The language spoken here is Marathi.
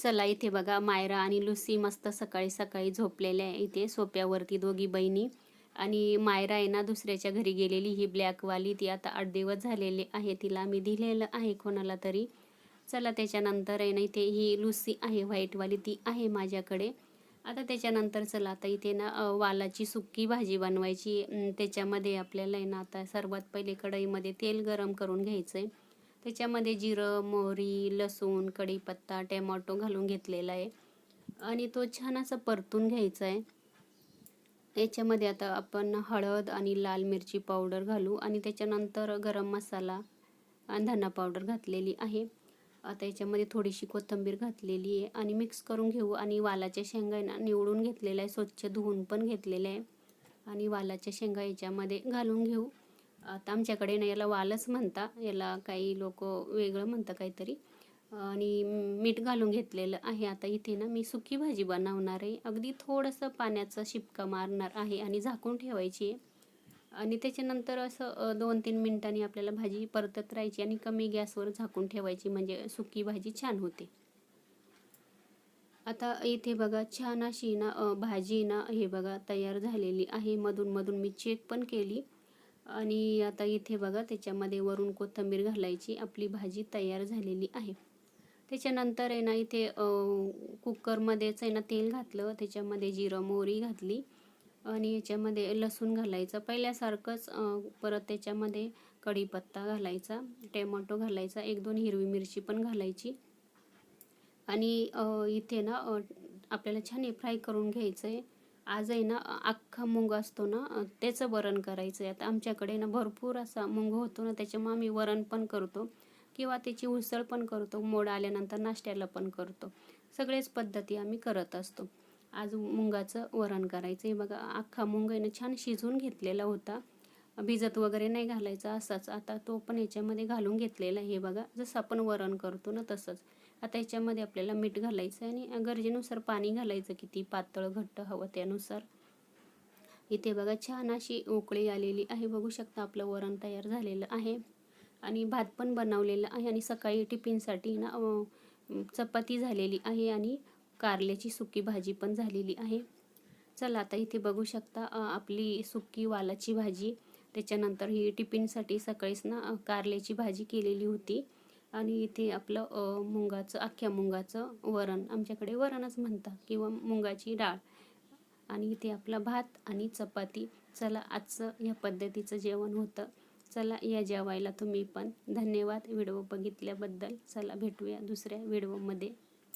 चला इथे बघा मायरा आणि लुसी मस्त सकाळी सकाळी झोपलेल्या आहे इथे सोप्यावरती दोघी बहिणी. आणि मायरा आहे ना दुसऱ्याच्या घरी गेलेली, ही ब्लॅकवाली, ती आता 8 दिवस झालेले आहे, तिला मी दिलेलं आहे कोणाला तरी. चला त्याच्यानंतर आहे ना इथे ही लुसी आहे व्हाईटवाली, ती आहे माझ्याकडे. आता त्याच्यानंतर चला आता इथे ना वालाची सुक्की भाजी बनवायची. त्याच्यामध्ये आपल्याला आहे ना आता सर्वात पहिले कढईमध्ये तेल गरम करून घ्यायचं आहे. त्याच्यामध्ये जिरं, मोहरी, लसूण, कढीपत्ता, टोमॅटो घालून घेतलेला आहे आणि तो छान असा परतून घ्यायचा आहे. याच्यामध्ये आता आपण हळद आणि लाल मिरची पावडर घालू आणि त्याच्यानंतर गरम मसाला आणि धना पावडर घातलेली आहे. आता याच्यामध्ये थोडीशी कोथिंबीर घातलेली आहे आणि मिक्स करून घेऊ. आणि वालाच्या शेंगा आहे ना निवडून घेतलेल्या आहे, स्वच्छ धुवून पण घेतलेल्या आहे आणि वालाच्या शेंगा याच्यामध्ये घालून घेऊ. आता आमच्याकडे ना याला वालच म्हणता, याला काही लोक वेगळं म्हणतं काहीतरी. आणि मीठ घालून घेतलेलं आहे. आता इथे ना मी सुकी भाजी बनवणार आहे, अगदी थोडंसं पाण्याचा शिपका मारणार आहे आणि झाकून ठेवायची आहे. आणि त्याच्यानंतर असं 2-3 मिनिटांनी आपल्याला भाजी परतत राहायची आणि कमी गॅसवर झाकून ठेवायची, म्हणजे सुकी भाजी छान होते. आता इथे बघा छान अशी ना भाजी ना हे बघा तयार झालेली आहे, मधून मधून मी चेक पण केली. आणि आता इथे बघा त्याच्यामध्ये वरून कोथिंबीर घालायची, आपली भाजी तयार झालेली आहे. त्याच्यानंतर आहे ना इथे कुकरमध्येच आहे ना तेल घातलं, त्याच्यामध्ये जिरं मोहरी घातली आणि याच्यामध्ये लसूण घालायचं पहिल्यासारखंच. परत त्याच्यामध्ये कढीपत्ता घालायचा, टोमॅटो घालायचा, 1-2 हिरवी मिरची पण घालायची. आणि इथे ना आपल्याला छान हे फ्राय करून घ्यायचं आहे. आज आहे ना अख्खा मूग असतो ना त्याचं वरण करायचं आहे. आता आमच्याकडे ना भरपूर असा मूग होतो ना, त्याच्यामुळे आम्ही वरण पण करतो किंवा त्याची उसळ पण करतो, मोड आल्यानंतर नाश्त्याला पण करतो. सगळेच पद्धती आम्ही करत असतो. आज मुंगाचं वरण करायचं आहे. बघा अख्खा मूग आहे ना छान शिजवून घेतलेला होता, भिजत वगैरे नाही घालायचा असाच. आता तो पण याच्यामध्ये घालून घेतलेला आहे. बघा जसं आपण वरण करतो ना तसंच. आता याच्यामध्ये आपल्याला मीठ घालायचं आणि गरजेनुसार पाणी घालायचं, किती पातळ घट्ट हवं त्यानुसार. इथे बघा छान अशी उकळी आलेली आहे, बघू शकता आपलं वरण तयार झालेलं आहे. आणि भात पण बनवलेला आहे आणि सकाळी टिफिनसाठी ना चपाती झालेली आहे आणि कारल्याची सुकी भाजी पण झालेली आहे. चला आता इथे बघू शकता आपली सुकी वालाची भाजी. त्याच्यानंतर ही टिफिनसाठी सकाळीच ना कारल्याची भाजी केलेली होती. आणि इथे आपलं अख्ख्या मुंगाचं वरण, आमच्याकडे वरणच म्हणतात, किंवा मुंगाची डाळ. आणि इथे आपला भात आणि चपाती. चला आजचं या पद्धतीचं जेवण होतं. चला या जेवायला तुम्ही पण. धन्यवाद व्हिडिओ बघितल्याबद्दल. चला भेटूया दुसऱ्या व्हिडिओमध्ये.